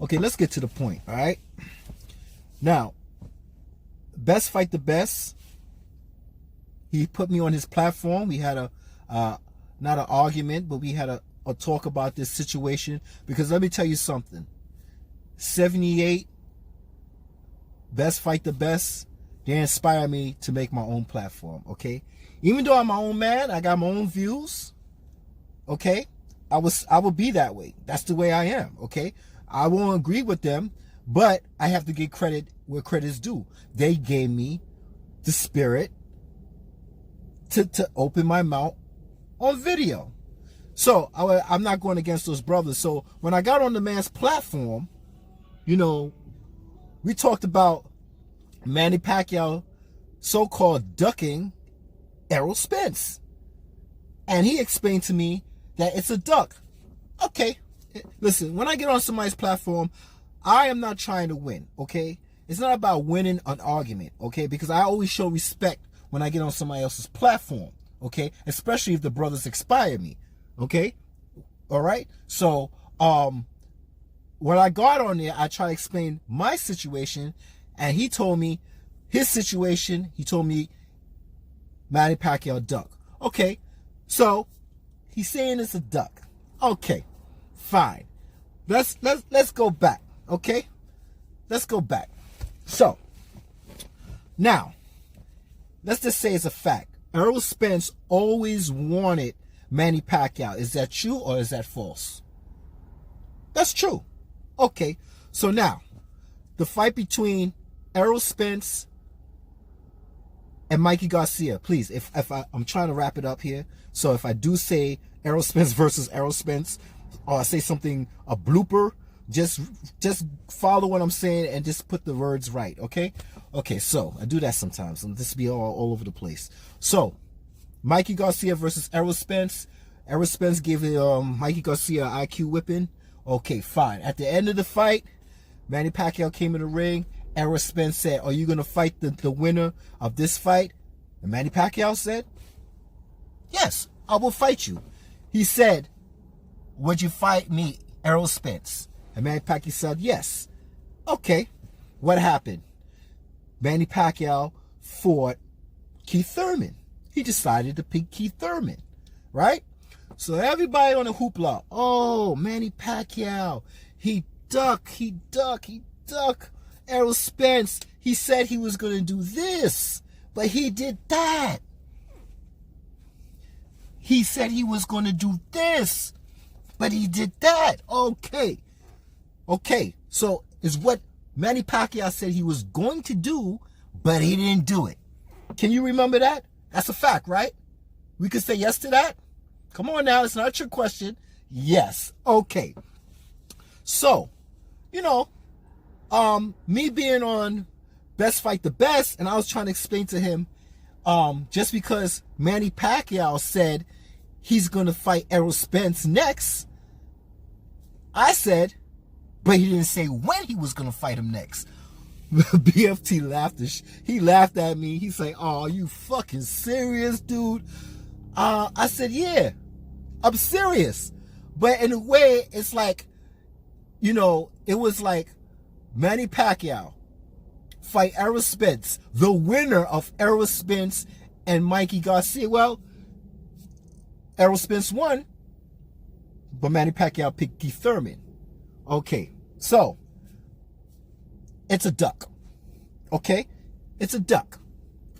Okay, let's get to the point, all right? Now, Best Fight the Best, he put me on his platform. We had a, not an argument, but we had a talk about this situation. Because let me tell you something. 78, Best Fight the Best, they inspire me to make my own platform, okay? Even though I'm my own man, I got my own views, okay? I will be that way. That's the way I am, okay? I won't agree with them, but I have to give credit where credit is due. They gave me the spirit to open my mouth on video. So I'm not going against those brothers. So when I got on the man's platform, you know, we talked about Manny Pacquiao so-called ducking Errol Spence. And he explained to me that it's a duck. Okay, listen, when I get on somebody's platform, I am not trying to win, okay? It's not about winning an argument, okay? Because I always show respect when I get on somebody else's platform, okay? Especially if the brothers inspire me, okay? All right? So, when I got on there, I try to explain my situation, and he told me his situation. He told me Manny Pacquiao duck. Okay, so he's saying it's a duck. Okay, fine. Let's go back. Okay, let's go back. So now, let's just say it's a fact. Errol Spence always wanted Manny Pacquiao. Is that true or is that false? That's true. Okay, so now the fight between Errol Spence and Mikey Garcia. Please, if I'm trying to wrap it up here. So if I do say Errol Spence versus Errol Spence, or I say something, a blooper, just follow what I'm saying and just put the words right, okay? Okay, so I do that sometimes, and this be all over the place. So Mikey Garcia versus Errol Spence. Errol Spence gave Mikey Garcia an IQ whipping. Okay, fine. At the end of the fight, Manny Pacquiao came in the ring. Errol Spence said, are you going to fight the winner of this fight? And Manny Pacquiao said, yes, I will fight you. He said, would you fight me, Errol Spence? And Manny Pacquiao said, yes. Okay, what happened? Manny Pacquiao fought Keith Thurman. He decided to pick Keith Thurman, right? So everybody on the hoopla, oh, Manny Pacquiao, he ducked Errol Spence. He said he was going to do this, but he did that. He said he was going to do this, but he did that. Okay. Okay, so it's what Manny Pacquiao said he was going to do, but he didn't do it. Can you remember that? That's a fact, right? We could say yes to that? Come on now, it's not your question. Yes. Okay. So, you know, me being on Best Fight the Best, and I was trying to explain to him, just because Manny Pacquiao said he's going to fight Errol Spence next, I said, but he didn't say when he was going to fight him next. BFT laughed. He laughed at me. He's like, oh, are you fucking serious, dude? I said, yeah, I'm serious. But in a way, it's like, you know, it was like Manny Pacquiao fight Errol Spence, the winner of Errol Spence and Mikey Garcia. Well, Errol Spence won, but Manny Pacquiao picked Keith Thurman. Okay, so it's a duck. Okay, it's a duck.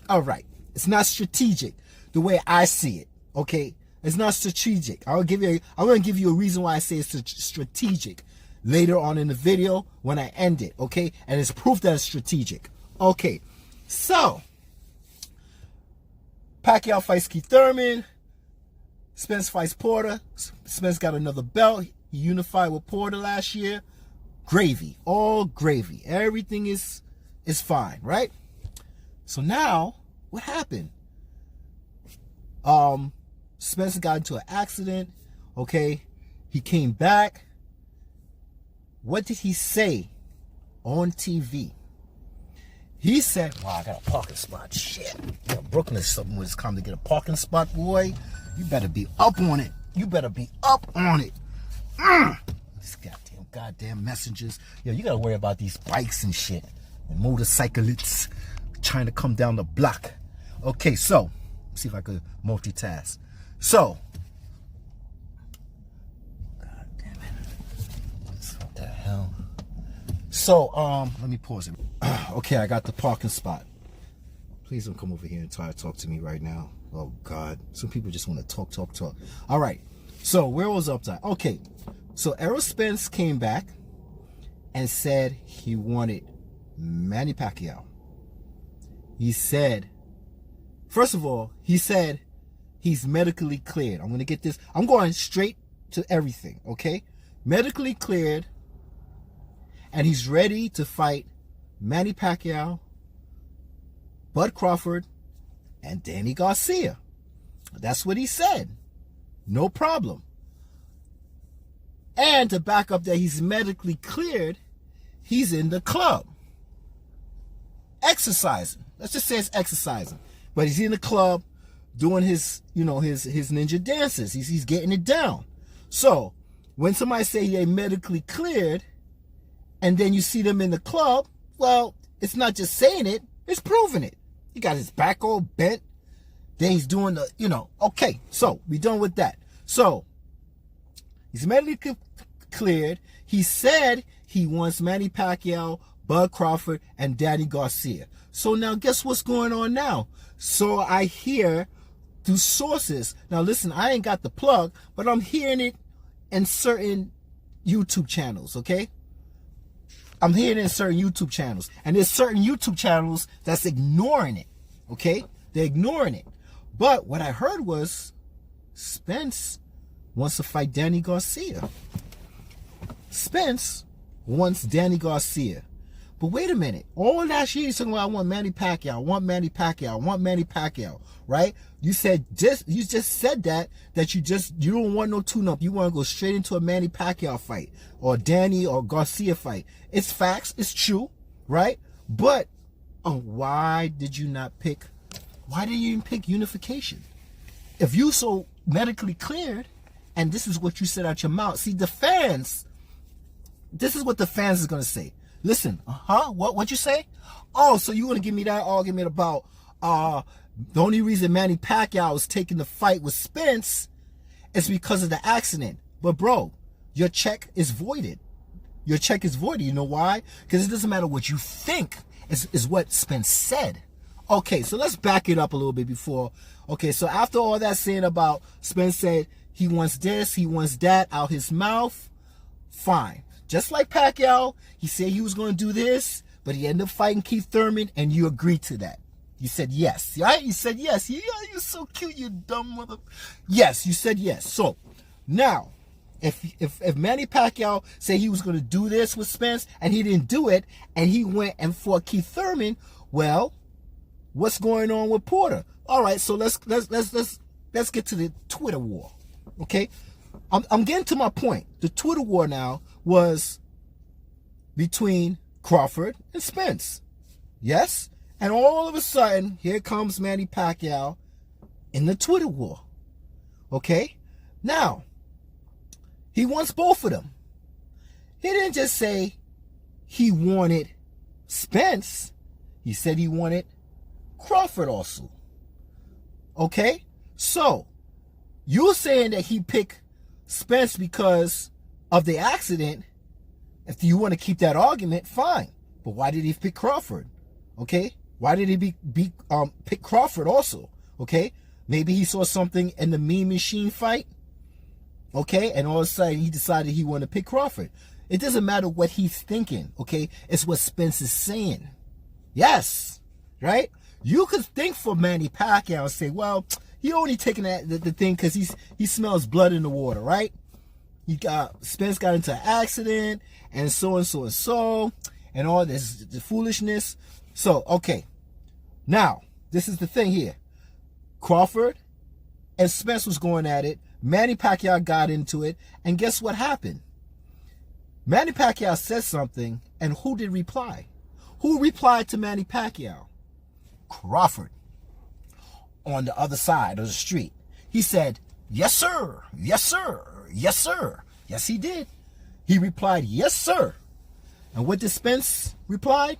All right, it's not strategic the way I see it. Okay, it's not strategic. I'm gonna give you a reason why I say it's strategic later on in the video when I end it. Okay, and it's proof that it's strategic. Okay, so Pacquiao fights Keith Thurman. Spence fights Porter. Spence got another belt. He unified with Porter last year. Gravy, all gravy. Everything is fine, right? So now, what happened? Spence got into an accident. Okay, he came back. What did he say on TV? He said, wow, I got a parking spot. Shit. You know, Brooklyn is something when it's come to get a parking spot, boy. You better be up on it. You better be up on it. This goddamn goddamn messengers. Yo, you gotta worry about these bikes and shit. And motorcyclists trying to come down the block. Okay, so, let's see if I could multitask. So, god damn it. What the hell? So, let me pause it. Okay, I got the parking spot. Please don't come over here and try to talk to me right now. Oh, God. Some people just want to talk. All right. So, where was up to? Okay. So, Errol Spence came back and said he wanted Manny Pacquiao. He said, first of all, he said he's medically cleared. I'm going to get this. I'm going straight to everything, okay? Medically cleared, and he's ready to fight Manny Pacquiao, Bud Crawford, and Danny Garcia. That's what he said. No problem. And to back up that he's medically cleared, he's in the club. Exercising. Let's just say it's exercising. But he's in the club doing his, his ninja dances. He's getting it down. So, when somebody say they're medically cleared, and then you see them in the club, well, it's not just saying it, it's proving it. He got his back all bent. Then he's doing the, okay, so we done with that. So, he's medically cleared. He said he wants Manny Pacquiao, Bud Crawford, and Danny Garcia. So now guess what's going on now? So I hear through sources. Now listen, I ain't got the plug, but I'm hearing it in certain YouTube channels, okay? I'm hearing it in certain YouTube channels. And there's certain YouTube channels that's ignoring it, okay? They're ignoring it. But what I heard was Spence wants to fight Danny Garcia. Spence wants Danny Garcia. But wait a minute. All last year he's talking about I want Manny Pacquiao, I want Manny Pacquiao, I want Manny Pacquiao, right? You just said that you don't want no tune-up. You want to go straight into a Manny Pacquiao fight or Danny or Garcia fight. It's facts, it's true, right? But why did you even pick unification? If you so medically cleared and this is what you said out your mouth, see the fans, this is what the fans is going to say. Listen, what'd you say? Oh, so you want to give me that argument about the only reason Manny Pacquiao is taking the fight with Spence is because of the accident. But bro, your check is voided. Your check is voided. You know why? Because it doesn't matter what you think, is what Spence said. Okay, so let's back it up a little bit before. Okay, so after all that saying about Spence said he wants this, he wants that out his mouth, fine. Just like Pacquiao, he said he was going to do this, but he ended up fighting Keith Thurman, and you agreed to that. You said yes, right? You said yes. Yeah, you're so cute, you dumb mother. Yes, you said yes. So now, if Manny Pacquiao said he was going to do this with Spence and he didn't do it, and he went and fought Keith Thurman, well, what's going on with Porter? All right, so let's get to the Twitter war. Okay, I'm getting to my point. The Twitter war now was between Crawford and Spence. Yes? And all of a sudden, here comes Manny Pacquiao in the Twitter war. Okay? Now, he wants both of them. He didn't just say he wanted Spence. He said he wanted Crawford also. Okay? So, you're saying that he picked Spence because of the accident. If you want to keep that argument, fine. But why did he pick Crawford? Okay? Why did he pick Crawford also? Okay? Maybe he saw something in the Mean Machine fight. Okay? And all of a sudden he decided he wanted to pick Crawford. It doesn't matter what he's thinking. Okay? It's what Spence is saying. Yes. Right? You could think for Manny Pacquiao and say, well, he only taking the thing because he smells blood in the water, right? Spence got into an accident and so and so and so and all this the foolishness. So, okay. Now, this is the thing here. Crawford and Spence was going at it. Manny Pacquiao got into it. And guess what happened? Manny Pacquiao said something, and who did reply? Who replied to Manny Pacquiao? Crawford. On the other side of the street. He said, yes, sir. Yes, sir. Yes, sir. Yes, he did. He replied, yes, sir. And what did Spence replied?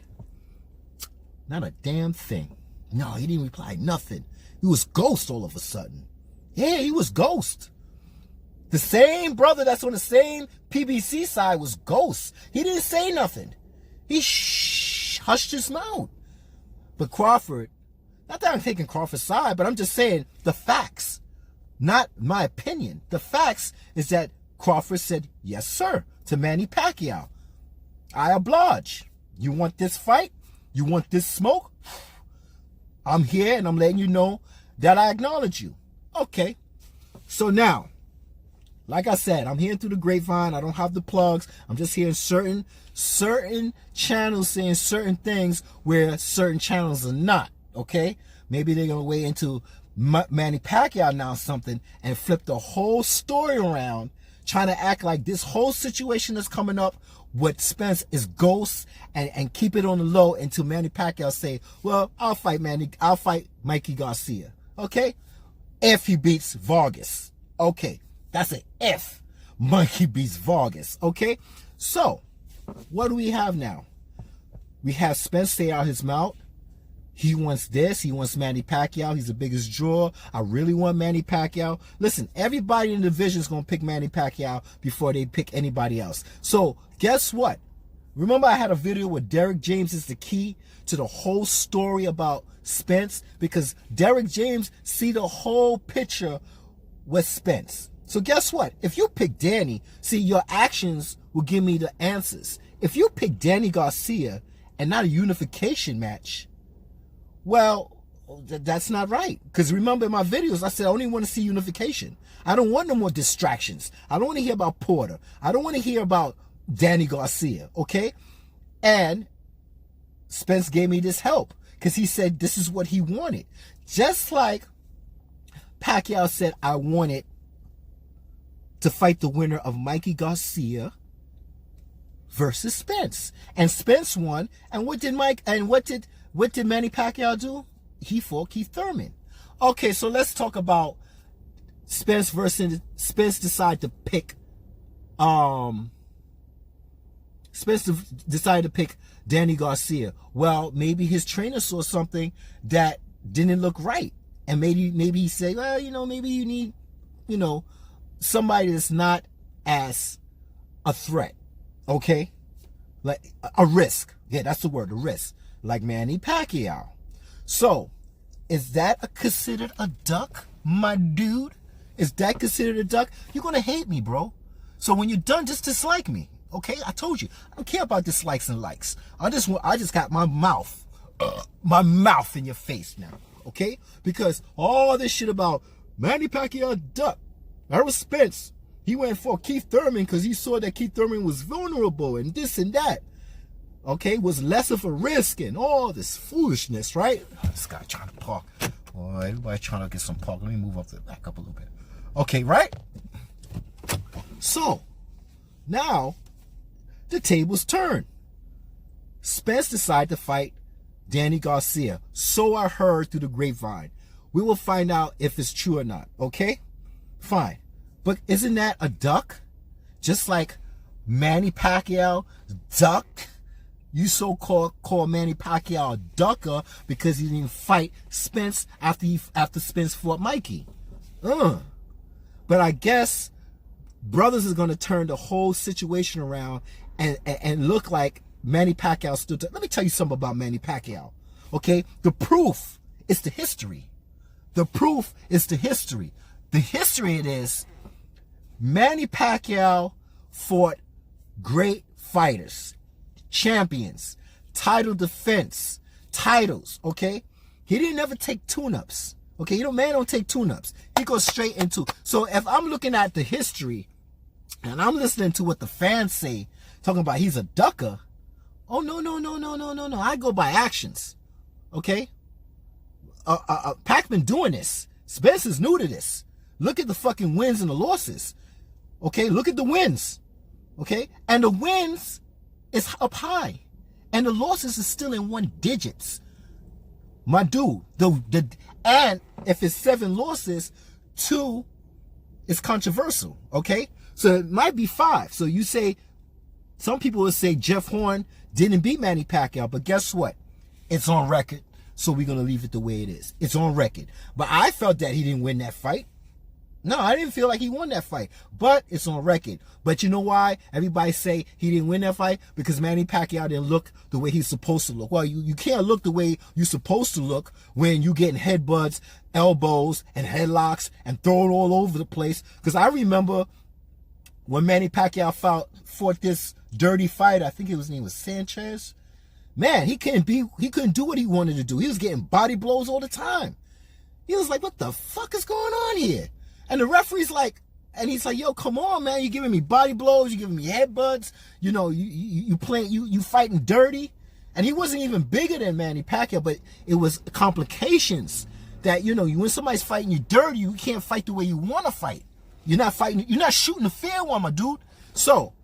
Not a damn thing. No, he didn't reply nothing. He was ghost all of a sudden. Yeah, he was ghost. The same brother that's on the same PBC side was ghost. He didn't say nothing. He hushed his mouth. But Crawford, not that I'm taking Crawford's side, but I'm just saying the facts, not my opinion. The facts is that Crawford said, yes, sir, to Manny Pacquiao. I oblige. You want this fight? You want this smoke? I'm here and I'm letting you know that I acknowledge you. Okay. So now, like I said, I'm hearing through the grapevine. I don't have the plugs. I'm just hearing certain channels saying certain things where certain channels are not. Okay? Maybe they're going to wait until Manny Pacquiao announced something and flip the whole story around, trying to act like this whole situation that's coming up with Spence is ghost and keep it on the low until Manny Pacquiao say, well, I'll fight Mikey Garcia. Okay? If he beats Vargas. Okay. That's an if Mikey beats Vargas. Okay? So, what do we have now? We have Spence stay out his mouth. He wants this. He wants Manny Pacquiao. He's the biggest draw. I really want Manny Pacquiao. Listen, everybody in the division is going to pick Manny Pacquiao before they pick anybody else. So, guess what? Remember I had a video where Derrick James is the key to the whole story about Spence? Because Derrick James see the whole picture with Spence. So guess what? If you pick Danny, see, your actions will give me the answers. If you pick Danny Garcia and not a unification match, well, that's not right. Because remember in my videos, I said I only want to see unification. I don't want no more distractions. I don't want to hear about Porter. I don't want to hear about Danny Garcia, okay? And Spence gave me this help because he said this is what he wanted. Just like Pacquiao said, I wanted to fight the winner of Mikey Garcia versus Spence. And Spence won. And what did Manny Pacquiao do? He fought Keith Thurman. Okay, so let's talk about Spence versus Spence decided to pick Danny Garcia. Well, maybe his trainer saw something that didn't look right. And maybe he said, well, maybe you need, somebody that's not as a threat. Okay? Like a risk. Yeah, that's the word, a risk. Like Manny Pacquiao. So, is that considered a duck, my dude? Is that considered a duck? You're going to hate me, bro. So when you're done, just dislike me. Okay? I told you. I don't care about dislikes and likes. I just got my mouth in your face now. Okay? Because all this shit about Manny Pacquiao duck. That was Spence. He went for Keith Thurman because he saw that Keith Thurman was vulnerable and this and that. Okay? Was less of a risk and all this foolishness, right? This guy trying to park. Oh, everybody trying to get some park. Let me move back up a little bit. Okay, right? So, now, the tables turn. Spence decided to fight Danny Garcia. So I heard through the grapevine. We will find out if it's true or not. Okay? Fine. But isn't that a duck? Just like Manny Pacquiao duck. You so-called call Manny Pacquiao a ducker because he didn't fight Spence after Spence fought Mikey. But I guess brothers is going to turn the whole situation around and look like Manny Pacquiao stood. Let me tell you something about Manny Pacquiao. Okay? The proof is the history. The proof is the history. The history it is Manny Pacquiao fought great fighters, champions, title defense, titles, okay? He didn't ever take tune-ups, okay? Man don't take tune-ups. He goes straight into. So if I'm looking at the history and I'm listening to what the fans say, talking about he's a ducker, oh, no. I go by actions, okay? Pac been doing this. Spence is new to this. Look at the fucking wins and the losses, okay? Look at the wins, okay? And the wins is up high. And the losses is still in 1 digits. My dude, and if it's 7 losses, 2 is controversial, okay? So it might be 5. So you say Some people would say Jeff Horn didn't beat Manny Pacquiao, but guess what? It's on record, so we're going to leave it the way it is. It's on record. But I felt that he didn't win that fight. No, I didn't feel like he won that fight, but it's on record. But you know why everybody say he didn't win that fight? Because Manny Pacquiao didn't look the way he's supposed to look. Well, you can't look the way you're supposed to look when you getting headbutts, elbows, and headlocks and thrown all over the place. Because I remember when Manny Pacquiao fought this dirty fight, I think his name was Sanchez. Man, he couldn't do what he wanted to do. He was getting body blows all the time. He was like, what the fuck is going on here? And the referee's like, and he's like, yo, come on, man. You're giving me body blows. You're giving me headbutts. You know, you fighting dirty. And he wasn't even bigger than Manny Pacquiao, but it was complications that, you know, when somebody's fighting you dirty, you can't fight the way you want to fight. You're not fighting. You're not shooting a fair one, my dude. So,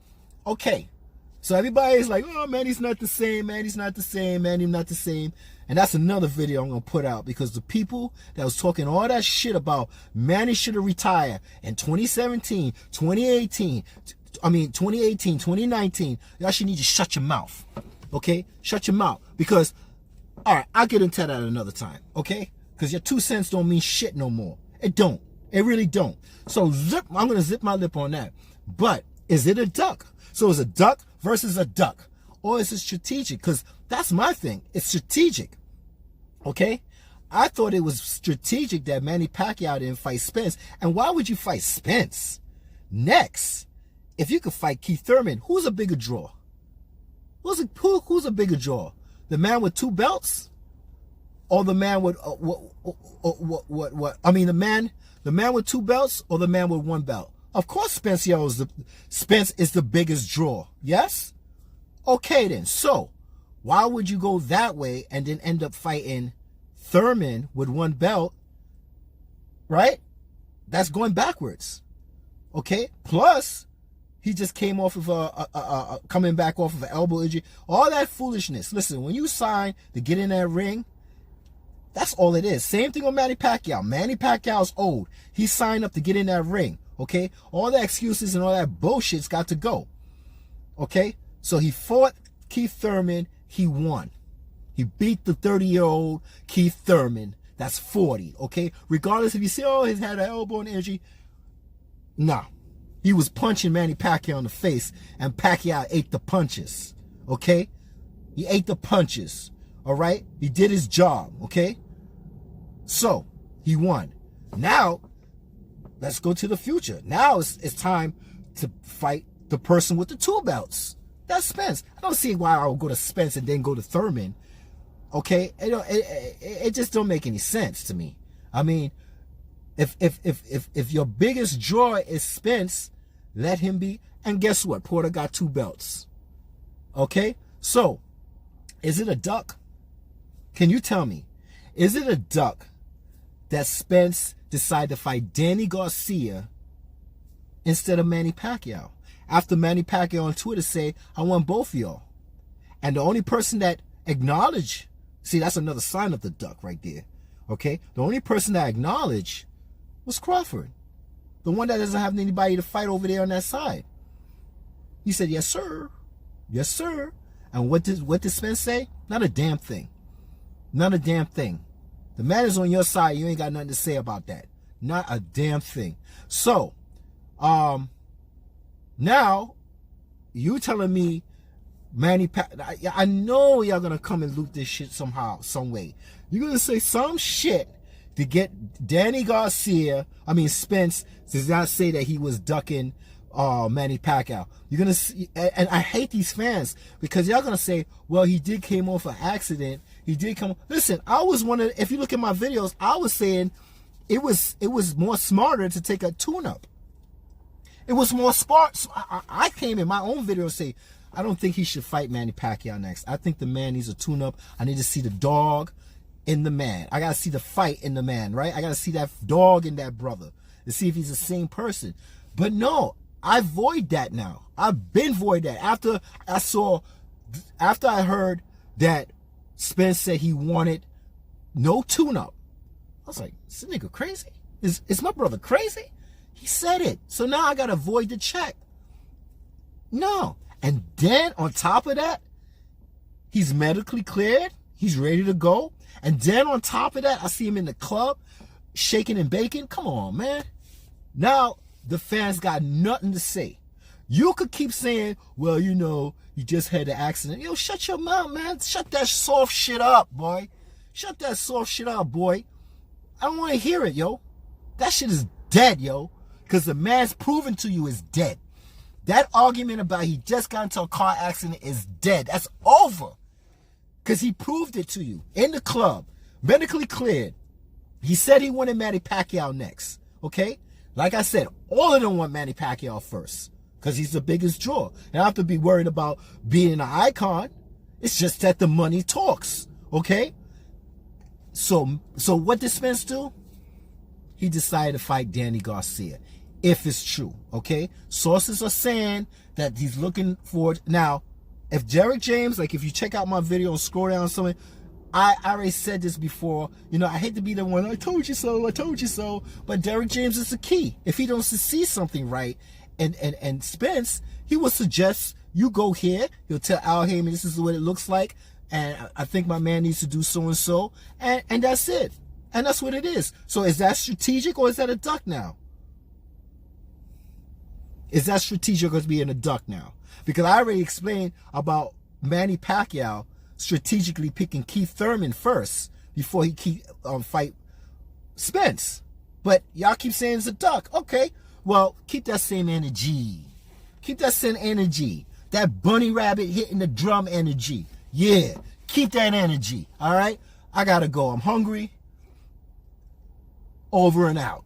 okay. So everybody's like, oh, Manny's not the same. Manny's not the same. Manny's not the same. And that's another video I'm going to put out, because the people that was talking all that shit about Manny should have retired in 2017, 2018, 2019, y'all should need to shut your mouth. Okay? Shut your mouth. Because, all right, I'll get into that another time. Okay? Because your 2 cents don't mean shit no more. It don't. It really don't. So I'm going to zip my lip on that. But is it a duck? So is a duck versus a duck? Or is it strategic? Because that's my thing. It's strategic. Okay? I thought it was strategic that Manny Pacquiao didn't fight Spence. And why would you fight Spence? Next, if you could fight Keith Thurman, who's a bigger draw? Who's a bigger draw? The man with 2 belts? Or the man with what? I mean, the man with 2 belts or the man with 1 belt? Of course Spence is the biggest draw. Yes? Okay then. So, why would you go that way and then end up fighting Thurman with 1 belt? Right? That's going backwards. Okay? Plus, he just came off of coming back off of an elbow injury. All that foolishness. Listen, when you sign to get in that ring, that's all it is. Same thing with Manny Pacquiao. Manny Pacquiao's old. He signed up to get in that ring. Okay? All the excuses and all that bullshit's got to go. Okay? So he fought Keith Thurman. He won. He beat the 30-year-old Keith Thurman. That's 40. Okay? Regardless if you say, oh, he's had an elbow and injury. Nah. He was punching Manny Pacquiao in the face, and Pacquiao ate the punches. Okay? He ate the punches. All right? He did his job. Okay? So, he won. Now, let's go to the future. Now it's time to fight the person with the 2 belts. That's Spence. I don't see why I would go to Spence and then go to Thurman. Okay? It just don't make any sense to me. I mean, if your biggest draw is Spence, let him be. And guess what? Porter got 2 belts. Okay? So, is it a duck? Can you tell me? Is it a duck that Spence decided to fight Danny Garcia instead of Manny Pacquiao? After Manny Pacquiao on Twitter say, I want both of y'all. And the only person that acknowledged, see, that's another sign of the duck right there. Okay? The only person that acknowledged was Crawford. The one that doesn't have anybody to fight over there on that side. He said, yes, sir. Yes, sir. And what did Spence say? Not a damn thing. Not a damn thing. The man is on your side. You ain't got nothing to say about that. Not a damn thing. So, now, you telling me Manny Pacquiao, I know y'all going to come and loop this shit somehow, some way. You're going to say some shit to get Spence does not say that he was ducking Manny Pacquiao. You're going to, and I hate these fans because y'all going to say, well, he did came off an accident. He did come. Listen, I was if you look at my videos, I was saying it was more smarter to take a tune-up. It was more smart. I came in my own video and say, I don't think he should fight Manny Pacquiao next. I think the man needs a tune-up. I need to see the dog in the man. I got to see the fight in the man, right? I got to see that dog in that brother to see if he's the same person. But no, I void that now. I've been void that. After I heard that Spence said he wanted no tune-up, I was like, is this nigga crazy? Is my brother crazy? He said it. So now I got to void the check. No. And then on top of that, he's medically cleared. He's ready to go. And then on top of that, I see him in the club shaking and baking. Come on, man. Now the fans got nothing to say. You could keep saying, well, you know, you just had an accident. Yo, shut your mouth, man. Shut that soft shit up, boy. Shut that soft shit up, boy. I don't want to hear it, yo. That shit is dead, yo. Because the man's proven to you is dead. That argument about he just got into a car accident is dead. That's over. Because he proved it to you in the club, medically cleared. He said he wanted Manny Pacquiao next, okay? Like I said, all of them want Manny Pacquiao first because he's the biggest draw. And I have to be worried about being an icon. It's just that the money talks, okay? So what did Spence do? He decided to fight Danny Garcia, if it's true, okay? Sources are saying that he's looking forward. Now, if Derek James, like if you check out my video and scroll down something, I already said this before. You know, I hate to be the one, I told you so, I told you so. But Derek James is the key. If he don't see something right, and Spence, he will suggest you go here. He'll tell Al Heyman, this is what it looks like. And I think my man needs to do so-and-so. And that's it. And that's what it is. So is that strategic or is that a duck now? Is that strategic or is being a duck now? Because I already explained about Manny Pacquiao strategically picking Keith Thurman first before he fight Spence. But y'all keep saying it's a duck. Okay, well, keep that same energy. Keep that same energy. That bunny rabbit hitting the drum energy. Yeah, keep that energy, all right? I gotta go. I'm hungry. Over and out.